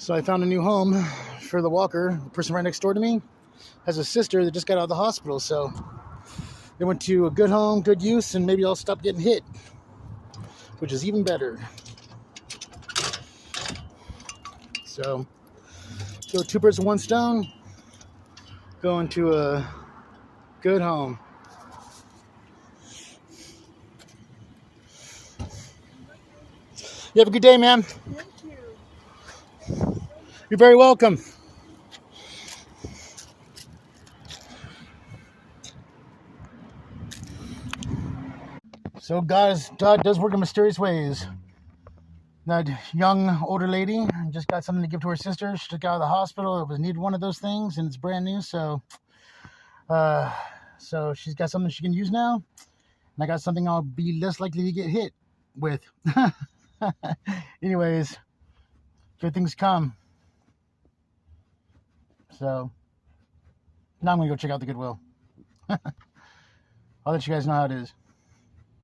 So I found a new home for the walker. The person right next door to me has a sister that just got out of the hospital, so they went to a good home, good use, and maybe I'll stop getting hit, which is even better. So, kill two birds with one stone, going to a good home. You have a good day, ma'am. Thank you. You're very welcome. So God does work in mysterious ways. That young older lady just got something to give to her sister. She took out of the hospital. It was needed one of those things, and it's brand new. So she's got something she can use now, and I got something I'll be less likely to get hit with. Anyways, good things come. So now I'm gonna go check out the Goodwill. I'll let you guys know how it is.